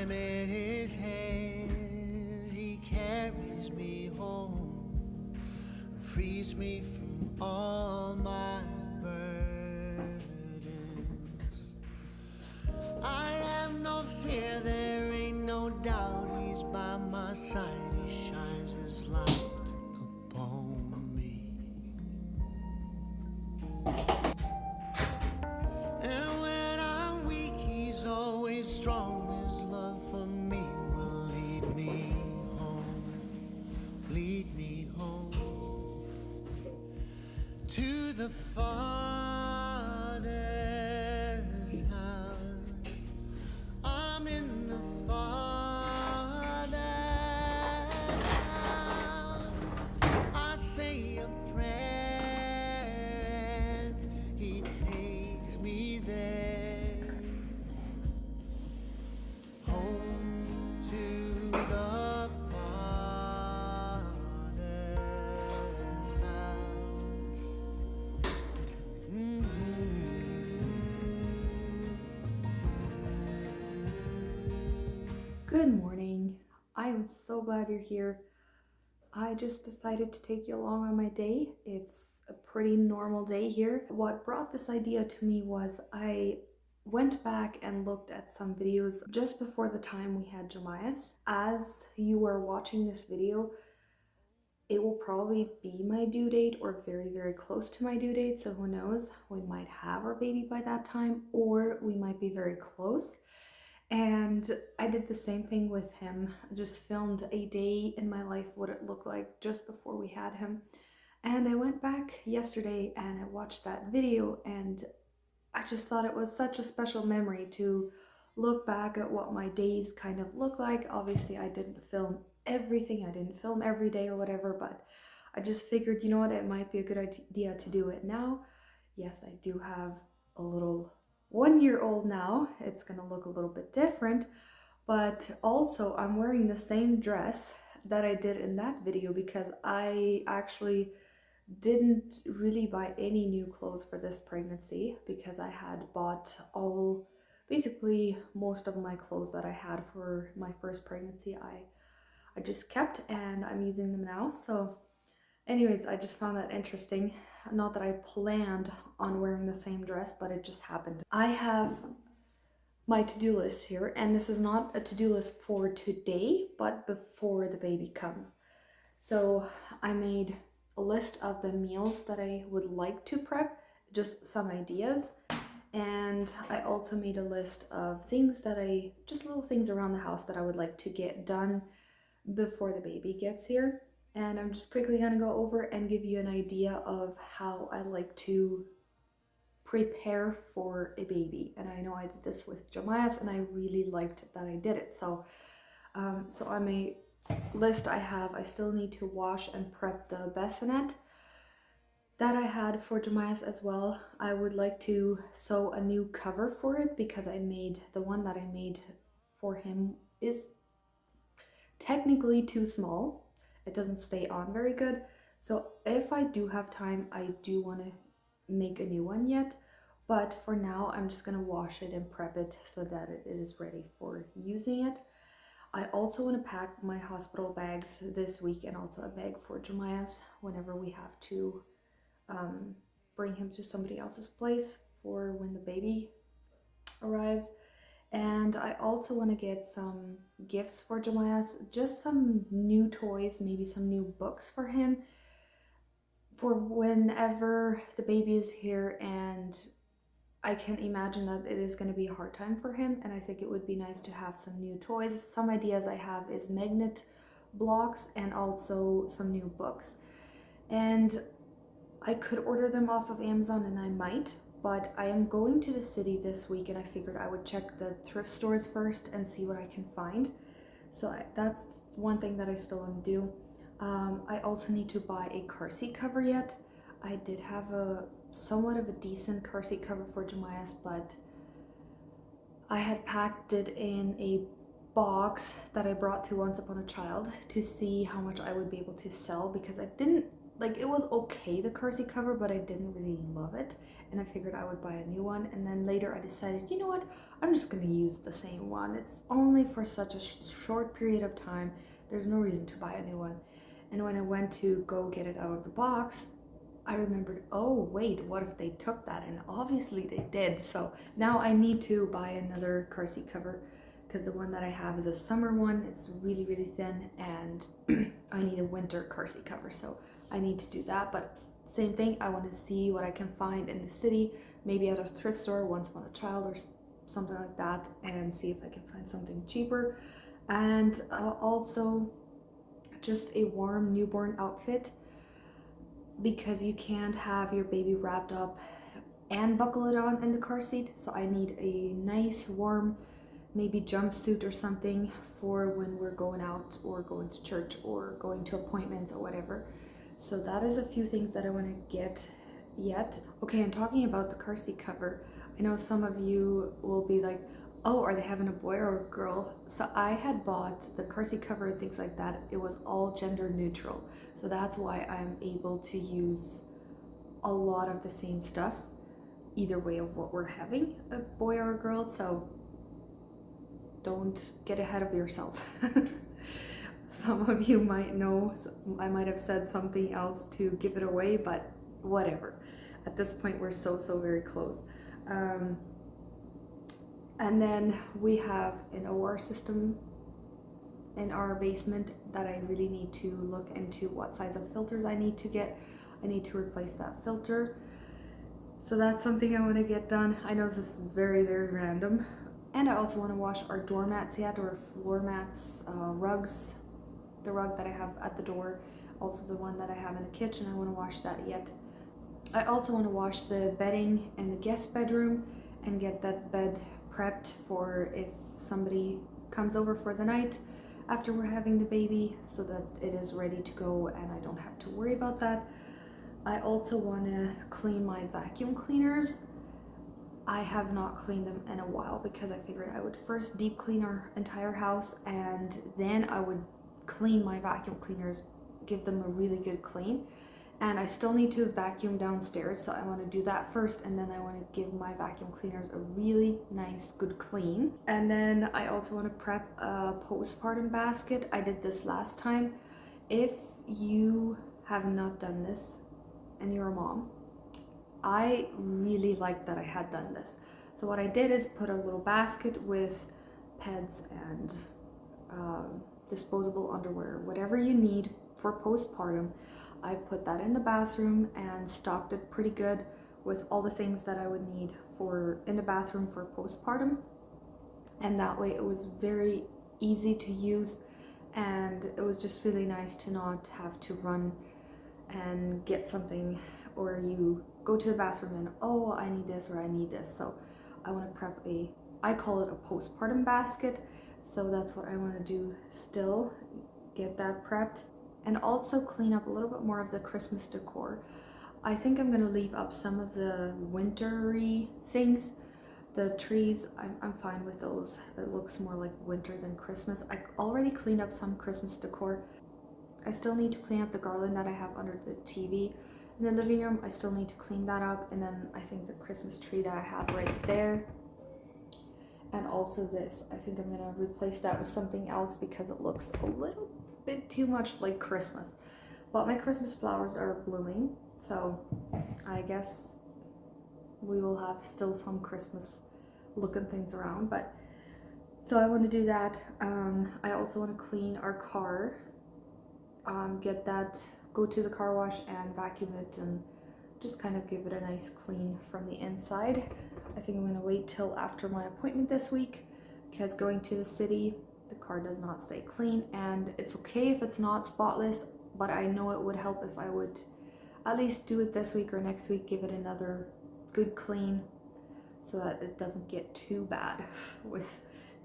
I'm in his hands, he carries me home, frees me from all my burdens. I have no fear, there ain't no doubt, he's by my side, he shines his light upon me. And when I'm weak, he's always strong, his love for me will lead me home to the Father's house. I'm in the Father's house. I say a prayer and he takes me there, home to the Father's house. Good morning. I am so glad you're here. I just decided to take you along on my day. It's a pretty normal day here. What brought this idea to me was I went back and looked at some videos just before the time we had Jemias. As you are watching this video, it will probably be my due date or very, very close to my due date. So who knows, we might have our baby by that time, or we might be very close. And I did the same thing with him. I just filmed a day in my life, what it looked like just before we had him. And I went back yesterday and I watched that video, and I just thought it was such a special memory to look back at what my days kind of look like. Obviously, I didn't film everything. I didn't film every day or whatever, but I just figured, you know what, it might be a good idea to do it now. Yes, I do have a little 1-year-old now. It's gonna look a little bit different, but also I'm wearing the same dress that I did in that video because I actually didn't really buy any new clothes for this pregnancy because I had bought basically most of my clothes that I had for my first pregnancy. I just kept and I'm using them now. So anyways, I just found that interesting. Not that I planned on wearing the same dress, but it just happened. I have my to-do list here, and this is not a to-do list for today, but before the baby comes. So I made a list of the meals that I would like to prep, just some ideas. And I also made a list of things just little things around the house that I would like to get done before the baby gets here. And I'm just quickly gonna go over and give you an idea of how I like to prepare for a baby. And I know I did this with Jemias and I really liked that I did it. So on my list I still need to wash and prep the bassinet that I had for Jemias as well. I would like to sew a new cover for it because the one that I made for him is technically too small. It doesn't stay on very good. So if I do have time, I do want to make a new one yet. But for now, I'm just going to wash it and prep it so that it is ready for using it. I also want to pack my hospital bags this week and also a bag for Jemias whenever we have to bring him to somebody else's place for when the baby arrives. And I also want to get some gifts for Jemias, just some new toys, maybe some new books for him for whenever the baby is here. And I can imagine that it is going to be a hard time for him, and I think it would be nice to have some new toys. Some ideas I have is magnet blocks and also some new books. And I could order them off of Amazon, and I might, but I am going to the city this week and I figured I would check the thrift stores first and see what I can find. So that's one thing that I still want to do. I also need to buy a car seat cover yet. I did have somewhat of a decent car seat cover for Jemias, but I had packed it in a box that I brought to Once Upon a Child to see how much I would be able to sell because I didn't like it was okay, the car seat cover, but I didn't really love it, and I figured I would buy a new one. And then later I decided, you know what, I'm just gonna use the same one. It's only for such a short period of time. There's no reason to buy a new one. And when I went to go get it out of the box, I remembered, oh wait, what if they took that? And obviously they did. So now I need to buy another car seat cover, because the one that I have is a summer one. It's really, really thin, and I need a winter car seat cover. So I need to do that. But same thing, I want to see what I can find in the city, maybe at a thrift store, Once Upon a Child or something like that, and see if I can find something cheaper. And also just a warm newborn outfit, because you can't have your baby wrapped up and buckle it on in the car seat. So I need a nice warm, maybe jumpsuit or something for when we're going out or going to church or going to appointments or whatever. So that is a few things that I want to get yet. Okay, and talking about the car seat cover, I know some of you will be like, oh, are they having a boy or a girl? So I had bought the car seat cover and things like that. It was all gender neutral. So that's why I'm able to use a lot of the same stuff, either way of what we're having, a boy or a girl. So don't get ahead of yourself. Some of you might know, I might have said something else to give it away, but whatever. At this point, we're so very close. And then we have an OR system in our basement that I really need to look into what size of filters I need to get. I need to replace that filter. So that's something I want to get done. I know this is very random. And I also want to wash our doormats yet, or floor mats, rugs. The rug that I have at the door, also the one that I have in the kitchen, I want to wash that yet. I also want to wash the bedding in the guest bedroom and get that bed prepped for if somebody comes over for the night after we're having the baby, so that it is ready to go and I don't have to worry about that. I also want to clean my vacuum cleaners. I have not cleaned them in a while because I figured I would first deep clean our entire house and then I would clean my vacuum cleaners, give them a really good clean. And I still need to vacuum downstairs, so I want to do that first, and then I want to give my vacuum cleaners a really nice good clean. And then I also want to prep a postpartum basket. I did this last time. If you have not done this and you're a mom, I really liked that I had done this. So what I did is put a little basket with pads and disposable underwear, whatever you need for postpartum. I put that in the bathroom and stocked it pretty good with all the things that I would need for in the bathroom for postpartum. And that way it was very easy to use, and it was just really nice to not have to run and get something, or you go to the bathroom and, oh, I need this or I need this. So I want to prep I call it a postpartum basket. So that's what I want to do still, get that prepped, and also clean up a little bit more of the Christmas decor. I think I'm gonna leave up some of the wintry things. The trees, I'm fine with those. It looks more like winter than Christmas. I already cleaned up some Christmas decor. I still need to clean up the garland that I have under the TV in the living room. I still need to clean that up. And then I think the Christmas tree that I have right there, and also this, I think I'm gonna replace that with something else because it looks a little bit too much like Christmas. But my Christmas flowers are blooming, so I guess we will have still some Christmas looking things around. But so I want to do that. I also want to clean our car, get that, go to the car wash and vacuum it and just kind of give it a nice clean from the inside. I think I'm going to wait till after my appointment this week, because going to the city, the car does not stay clean, and it's okay if it's not spotless, but I know it would help if I would at least do it this week or next week, give it another good clean so that it doesn't get too bad with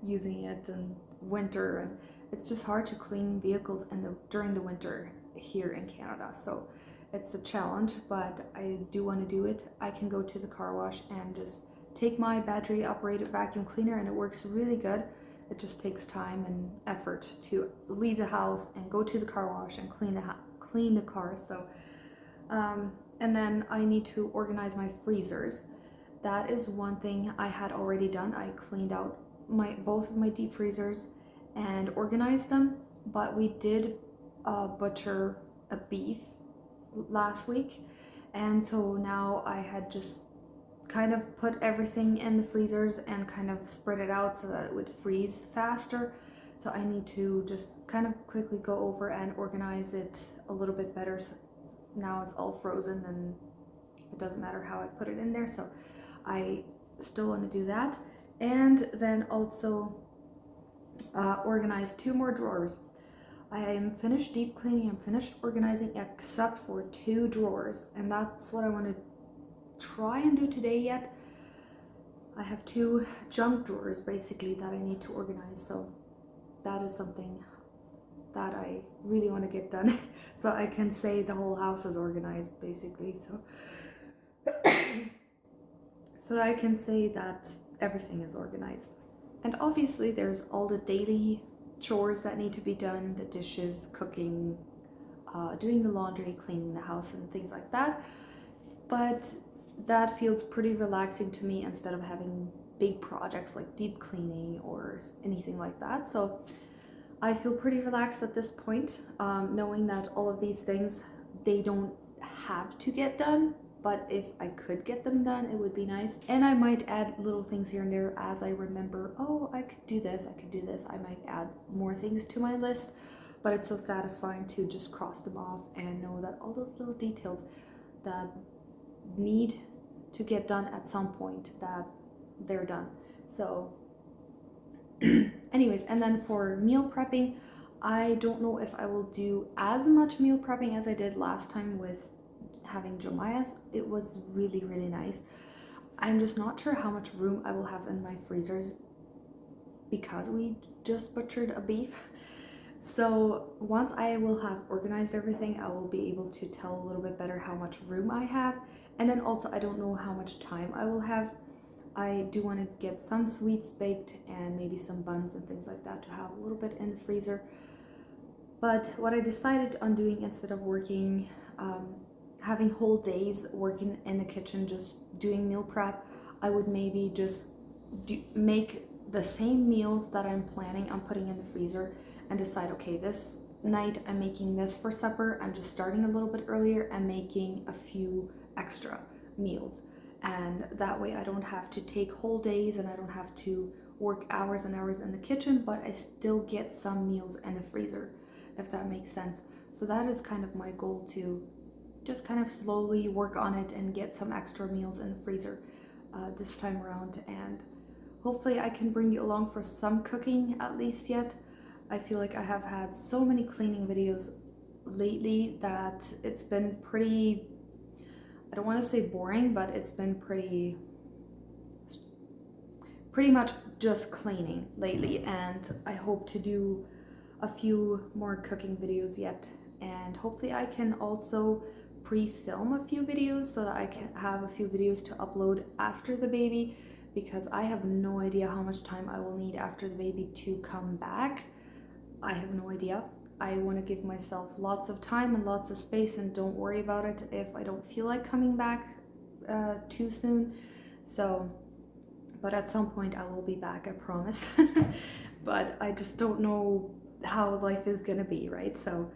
using it in winter. And it's just hard to clean vehicles during the winter here in Canada, so it's a challenge, but I do want to do it. I can go to the car wash and just take my battery operated vacuum cleaner, and it works really good. It just takes time and effort to leave the house and go to the car wash and clean the car. So And then I need to organize my freezers. That is one thing I had already done. I cleaned out both of my deep freezers and organized them, but we did butcher a beef last week, and so now I had just kind of put everything in the freezers and kind of spread it out so that it would freeze faster. So I need to just kind of quickly go over and organize it a little bit better. So now it's all frozen and it doesn't matter how I put it in there. So I still want to do that. And then also organize 2 more drawers. I am finished deep cleaning, I'm finished organizing except for 2 drawers, and that's what I want to try and do today yet. I have 2 junk drawers basically that I need to organize, so that is something that I really want to get done so I can say the whole house is organized basically, so that I can say that everything is organized. And obviously there's all the daily chores that need to be done, the dishes, cooking, doing the laundry, cleaning the house and things like that, but that feels pretty relaxing to me instead of having big projects like deep cleaning or anything like that. So I feel pretty relaxed at this point, knowing that all of these things, they don't have to get done, but if I could get them done, it would be nice. And I might add little things here and there as I remember, oh, I could do this, I could do this. I might add more things to my list, but it's so satisfying to just cross them off and know that all those little details that need to get done at some point, that they're done. So anyways, and then for meal prepping, I don't know if I will do as much meal prepping as I did last time with having Jemiah's. It was really, really nice. I'm just not sure how much room I will have in my freezers because we just butchered a beef. So once I will have organized everything, I will be able to tell a little bit better how much room I have. And then also, I don't know how much time I will have. I do want to get some sweets baked and maybe some buns and things like that to have a little bit in the freezer. But what I decided on doing instead of working, having whole days working in the kitchen, just doing meal prep, I would maybe just make the same meals that I'm planning on putting in the freezer and decide, okay, this night I'm making this for supper. I'm just starting a little bit earlier and making a few extra meals. And that way I don't have to take whole days and I don't have to work hours and hours in the kitchen, but I still get some meals in the freezer, if that makes sense. So that is kind of my goal, to just kind of slowly work on it and get some extra meals in the freezer this time around. And hopefully I can bring you along for some cooking at least yet. I feel like I have had so many cleaning videos lately that it's been pretty, I don't want to say boring, but it's been pretty much just cleaning lately, and I hope to do a few more cooking videos yet, and hopefully I can also pre-film a few videos so that I can have a few videos to upload after the baby, because I have no idea how much time I will need after the baby to come back. I have no idea. I want to give myself lots of time and lots of space and don't worry about it if I don't feel like coming back too soon. So, but at some point I will be back, I promise. But I just don't know how life is gonna be, right? So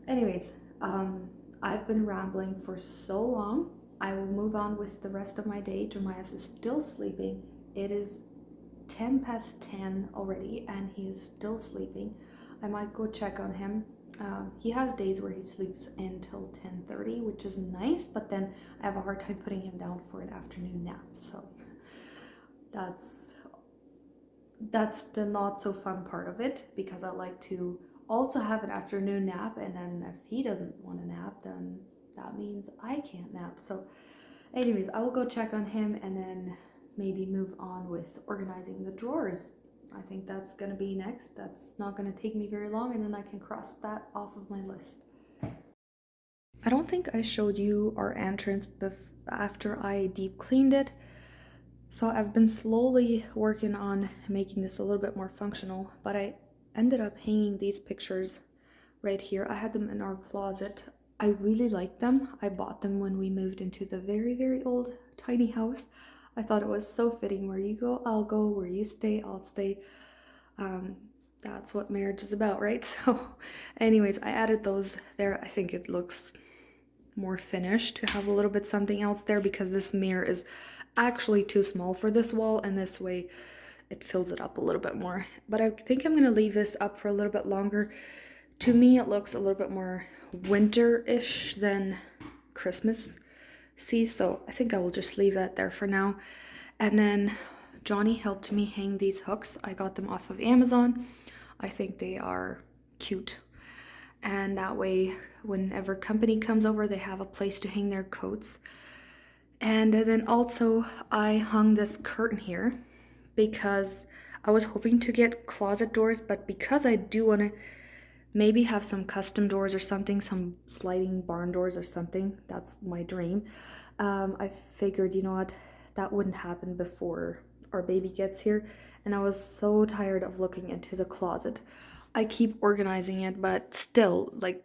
anyways, I've been rambling for so long. I will move on with the rest of my day. Jemiah is still sleeping. It is 10 past 10 already and he is still sleeping. I might go check on him. He has days where he sleeps until 10:30, which is nice, but then I have a hard time putting him down for an afternoon nap. So that's the not so fun part of it, because I like to also have an afternoon nap, and then if he doesn't want to nap, then that means I can't nap. So anyways, I will go check on him and then maybe move on with organizing the drawers. I think that's gonna be next. That's not gonna take me very long, and then I can cross that off of my list. I don't think I showed you our entrance after I deep cleaned it. So I've been slowly working on making this a little bit more functional, but I ended up hanging these pictures right here. I had them in our closet I really like them. I bought them when we moved into the very, very old tiny house. I thought it was so fitting. Where you go, I'll go. Where you stay, I'll stay. Um, that's what marriage is about, right? So anyways, I added those there. I think it looks more finished to have a little bit something else there because this mirror is actually too small for this wall, and this way it fills it up a little bit more. But I think I'm gonna leave this up for a little bit longer. To me, it looks a little bit more winter-ish than Christmas-y, so I think I will just leave that there for now. And then Johnny helped me hang these hooks. I got them off of Amazon. I think they are cute. And that way, whenever company comes over, they have a place to hang their coats. And then also, I hung this curtain here because I was hoping to get closet doors, but because I do want to maybe have some custom doors or something, some sliding barn doors or something, that's my dream. I figured, you know what, that wouldn't happen before our baby gets here, and I was so tired of looking into the closet. I keep organizing it, but still, like,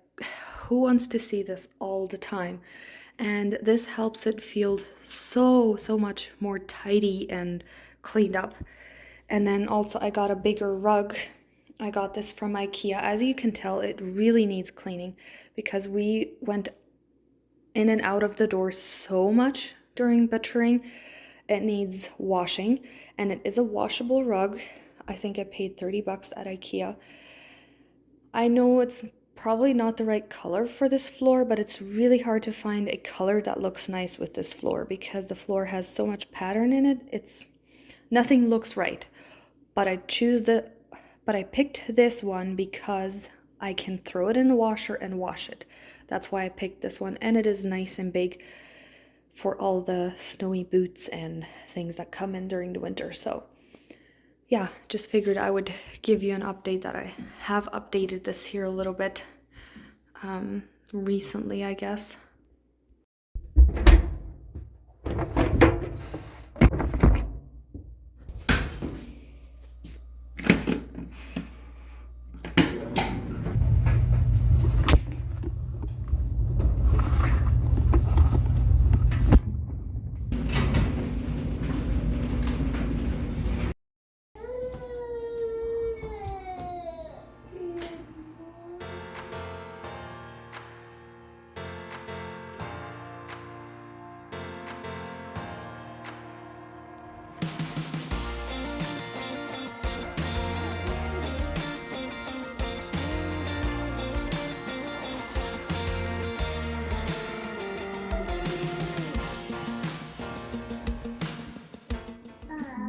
who wants to see this all the time? And this helps it feel so much more tidy and cleaned up. And then also I got a bigger rug. I got this from IKEA. As you can tell, it really needs cleaning because we went in and out of the door so much during butchering. It needs washing, and it is a washable rug. I think I paid 30 bucks at IKEA. I know it's probably not the right color for this floor, but it's really hard to find a color that looks nice with this floor because the floor has so much pattern in it. Nothing looks right. But I picked this one because I can throw it in the washer and wash it. That's why I picked this one, and it is nice and big for all the snowy boots and things that come in during the winter. So yeah, just figured I would give you an update that I have updated this here a little bit recently, I guess.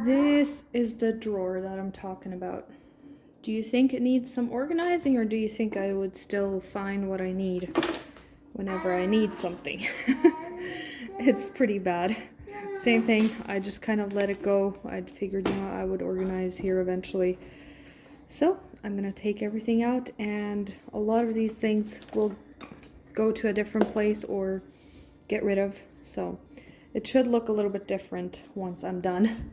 This is the drawer that I'm talking about. Do you think it needs some organizing, or do you think I would still find what I need whenever I need something? It's pretty bad. Same thing, I just kind of let it go. I'd figured, you know, I would organize here eventually. So I'm gonna take everything out, and a lot of these things will go to a different place or get rid of. So it should look a little bit different once I'm done.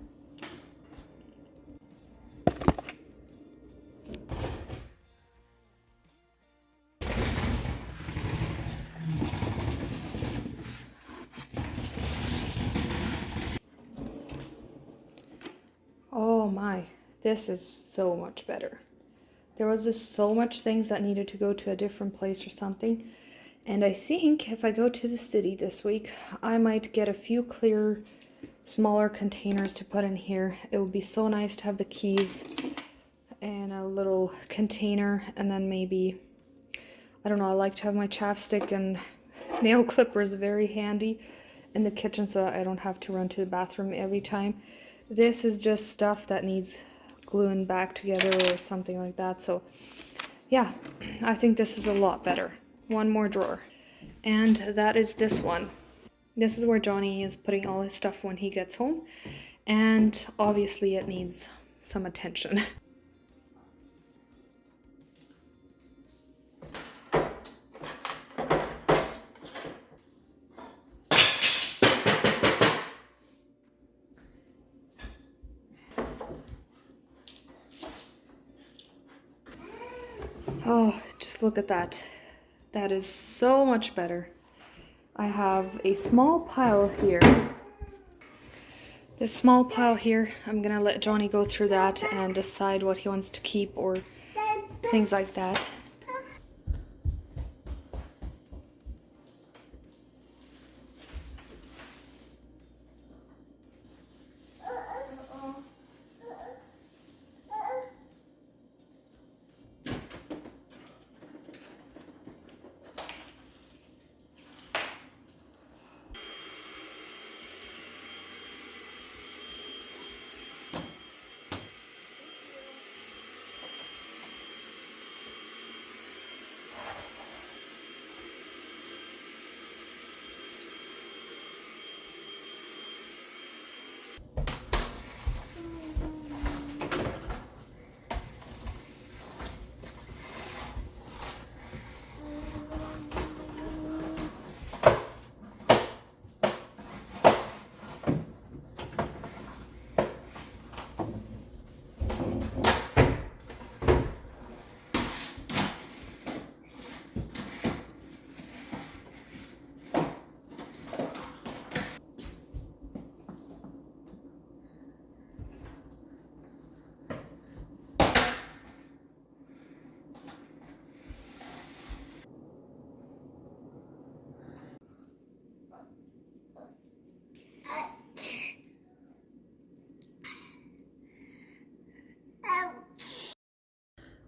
Oh my, this is so much better. There was just so much things that needed to go to a different place or something. And I think if I go to the city this week, I might get a few clear, smaller containers to put in here. It would be so nice to have the keys in a little container, and then maybe, I don't know, I like to have my chapstick and nail clippers very handy in the kitchen so that I don't have to run to the bathroom every time. This is just stuff that needs gluing back together or something like that. So yeah, I think this is a lot better. One more drawer. And that is this one. This is where Johnny is putting all his stuff when he gets home. And obviously it needs some attention. Oh, just look at that. That is so much better. I have a small pile here. This small pile here, I'm gonna let Johnny go through that and decide what he wants to keep or things like that.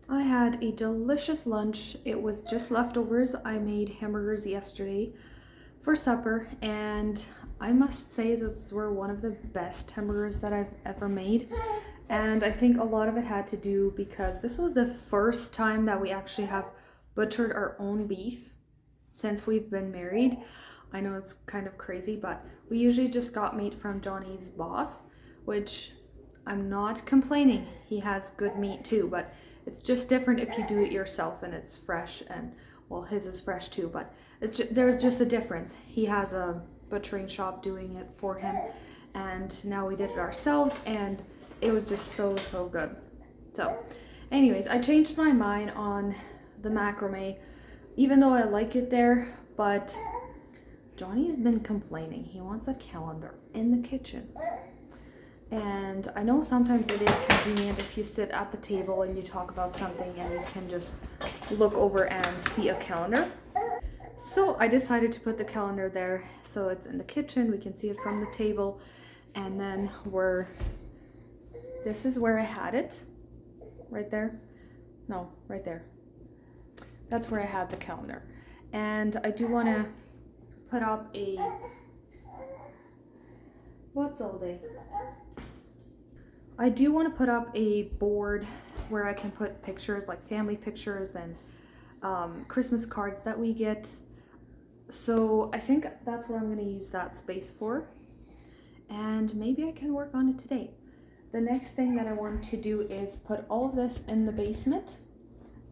I had a delicious lunch. It was just leftovers. I made hamburgers yesterday for supper, and I must say those were one of the best hamburgers that I've ever made. And I think a lot of it had to do because this was the first time that we actually have butchered our own beef since we've been married. I know it's kind of crazy, but we usually just got meat from Johnny's boss, which I'm not complaining. He has good meat too, but it's just different if you do it yourself and it's fresh, and well, his is fresh too, but there's just a difference. He has a butchering shop doing it for him, and now we did it ourselves, and it was just so good. So anyways, I changed my mind on the macrame, even though I like it there, but Johnny's been complaining. He wants a calendar in the kitchen. And I know sometimes it is convenient if you sit at the table and you talk about something and you can just look over and see a calendar. So I decided to put the calendar there so it's in the kitchen, we can see it from the table, and then this is where I had it, right there. No, right there. That's where I had the calendar. And I do want to put up a, what's all day? I do want to put up a board where I can put pictures, like family pictures and Christmas cards that we get. So I think that's what I'm going to use that space for. And maybe I can work on it today. The next thing that I want to do is put all of this in the basement.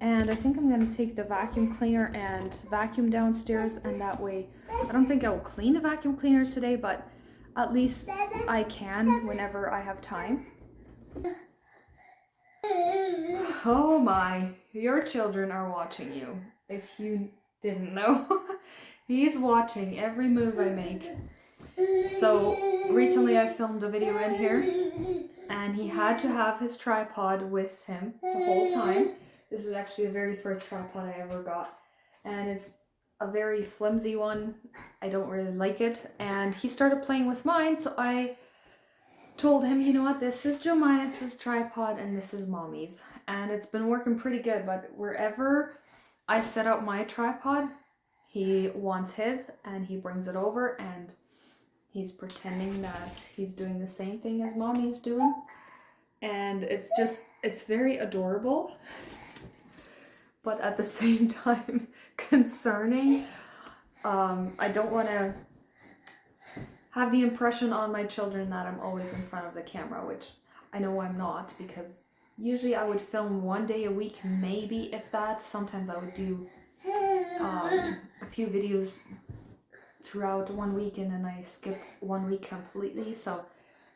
And I think I'm going to take the vacuum cleaner and vacuum downstairs, and that way, I don't think I will clean the vacuum cleaners today, but at least I can whenever I have time. Oh my, your children are watching you, if you didn't know. He's watching every move I make. So recently I filmed a video in here, and he had to have his tripod with him the whole time. This is actually the very first tripod I ever got, and it's a very flimsy one. I don't really like it, and he started playing with mine, so I told him, you know what, this is Jomias's tripod and this is Mommy's, and it's been working pretty good. But wherever I set up my tripod, he wants his and he brings it over and he's pretending that he's doing the same thing as Mommy's doing, and it's very adorable, but at the same time concerning. I don't want to have the impression on my children that I'm always in front of the camera, which I know I'm not, because usually I would film 1 day a week, maybe, if that. Sometimes I would do a few videos throughout 1 week and then I skip 1 week completely. So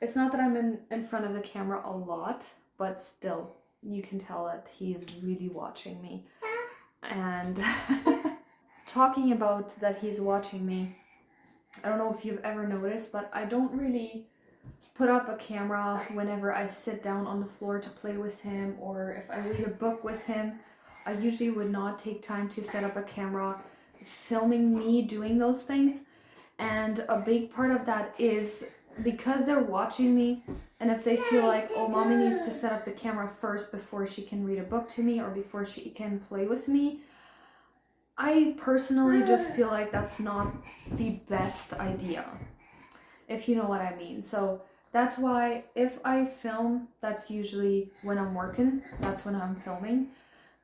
it's not that I'm in front of the camera a lot, but still, you can tell that he's really watching me. And talking about that he's watching me, I don't know if you've ever noticed, but I don't really put up a camera whenever I sit down on the floor to play with him, or if I read a book with him. I usually would not take time to set up a camera filming me doing those things. And a big part of that is because they're watching me, and if they feel like, oh, mommy needs to set up the camera first before she can read a book to me or before she can play with me, I personally just feel like that's not the best idea, if you know what I mean. So that's why if I film, that's usually when I'm working, that's when I'm filming.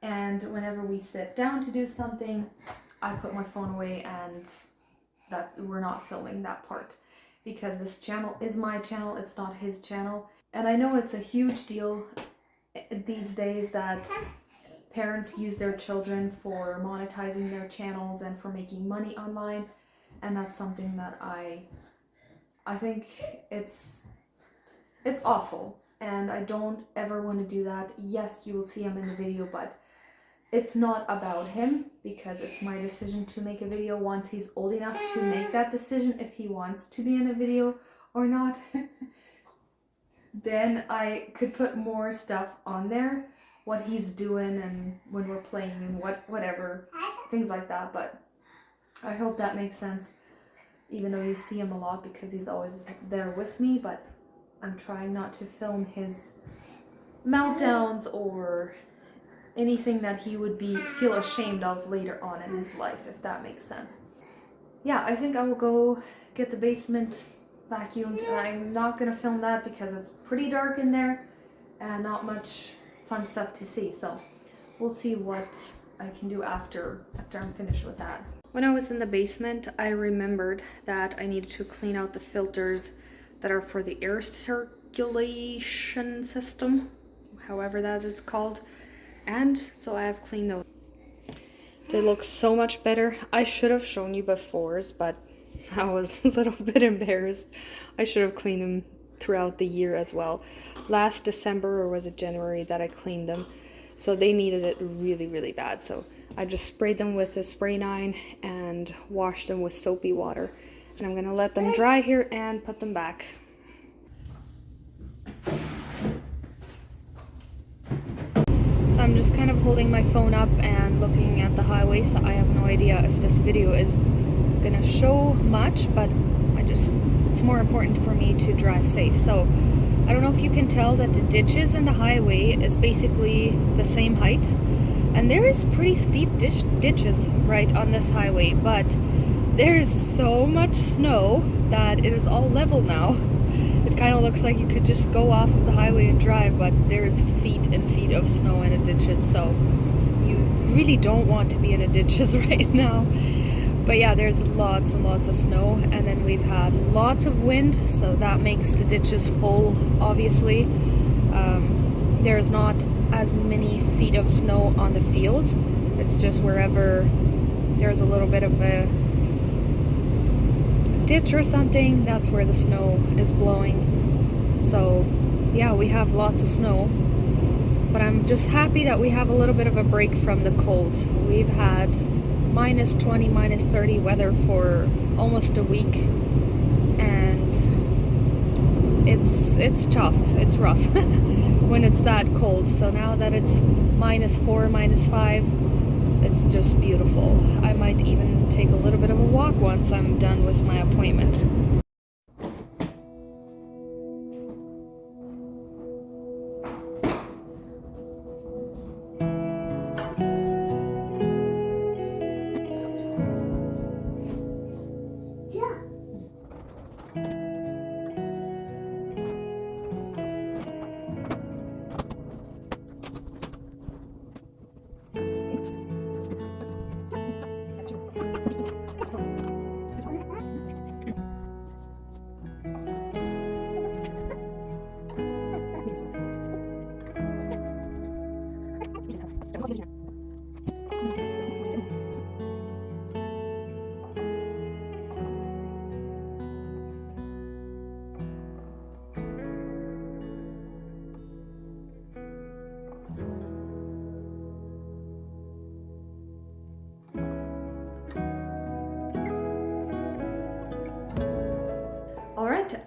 And whenever we sit down to do something, I put my phone away and that we're not filming that part, because this channel is my channel, it's not his channel. And I know it's a huge deal these days that parents use their children for monetizing their channels and for making money online, and that's something that I think it's awful, and I don't ever want to do that. Yes, you will see him in the video, but it's not about him, because it's my decision to make a video once he's old enough to make that decision if he wants to be in a video or not. Then I could put more stuff on there, what he's doing and when we're playing and whatever, things like that. But I hope that makes sense, even though you see him a lot because he's always there with me. But I'm trying not to film his meltdowns or anything that he would feel ashamed of later on in his life, if that makes sense. Yeah, I think I will go get the basement vacuumed. I'm not gonna film that because it's pretty dark in there and not much fun stuff to see. So we'll see what I can do after I'm finished with that. When I was in the basement, I remembered that I needed to clean out the filters that are for the air circulation system, however that is called. And so I have cleaned those. They look so much better. I should have shown you befores, but I was a little bit embarrassed. I should have cleaned them throughout the year as well. Last December, or was it January, that I cleaned them. So they needed it really, really bad. So I just sprayed them with a spray nine and washed them with soapy water. And I'm gonna let them dry here and put them back. So I'm just kind of holding my phone up and looking at the highway, so I have no idea if this video is gonna show much, but it's more important for me to drive safe. So I don't know if you can tell that the ditches and the highway is basically the same height, and there is pretty steep ditches right on this highway, but there is so much snow that it is all level now. It kind of looks like you could just go off of the highway and drive, but there's feet and feet of snow in the ditches, so you really don't want to be in the ditches right now. But yeah, there's lots and lots of snow, and then we've had lots of wind, so that makes the ditches full, obviously. There's not as many feet of snow on the fields. It's just wherever there's a little bit of a ditch or something, that's where the snow is blowing. So yeah, we have lots of snow, but I'm just happy that we have a little bit of a break from the cold. We've had minus 20, minus 30 weather for almost a week, and it's tough, it's rough when it's that cold. So now that it's minus 4, minus 5, it's just beautiful. I might even take a little bit of a walk once I'm done with my appointment.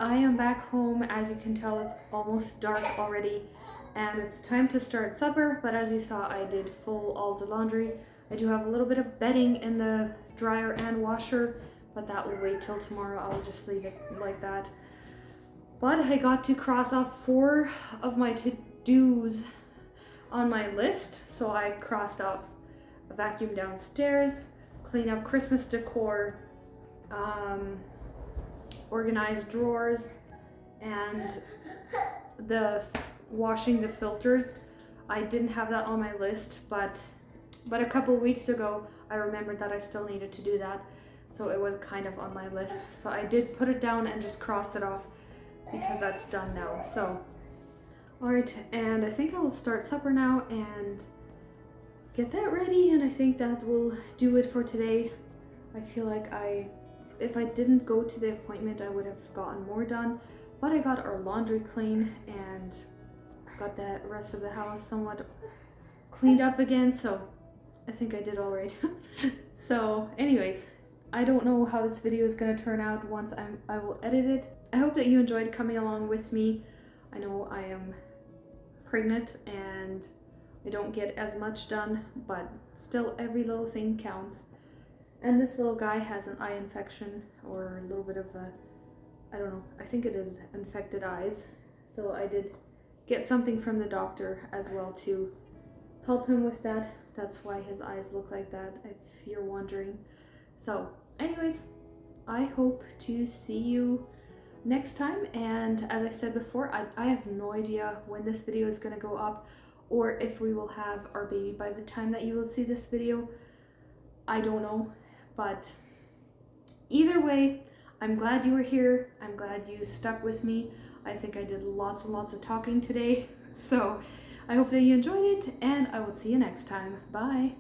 I am back home. As you can tell, it's almost dark already and it's time to start supper, but as you saw, I did all the laundry. I do have a little bit of bedding in the dryer and washer, but that will wait till tomorrow. I'll just leave it like that. But I got to cross off 4 of my to-dos on my list. So I crossed off a vacuum downstairs, clean up Christmas decor, organize drawers, and washing the filters. I didn't have that on my list, but a couple weeks ago I remembered that I still needed to do that, so it was kind of on my list. So I did put it down and just crossed it off because that's done now. So alright, and I think I will start supper now and get that ready, and I think that will do it for today. I feel like if I didn't go to the appointment, I would have gotten more done, but I got our laundry clean and got the rest of the house somewhat cleaned up again, so I think I did all right. So anyways, I don't know how this video is going to turn out once I will edit it. I hope that you enjoyed coming along with me. I know I am pregnant and I don't get as much done, but still every little thing counts. And this little guy has an eye infection, or a little bit of I don't know, I think it is infected eyes. So I did get something from the doctor as well to help him with that. That's why his eyes look like that, if you're wondering. So anyways, I hope to see you next time. And as I said before, I have no idea when this video is going to go up, or if we will have our baby by the time that you will see this video. I don't know, but either way, I'm glad you were here. I'm glad you stuck with me. I think I did lots and lots of talking today. So I hope that you enjoyed it, and I will see you next time. Bye.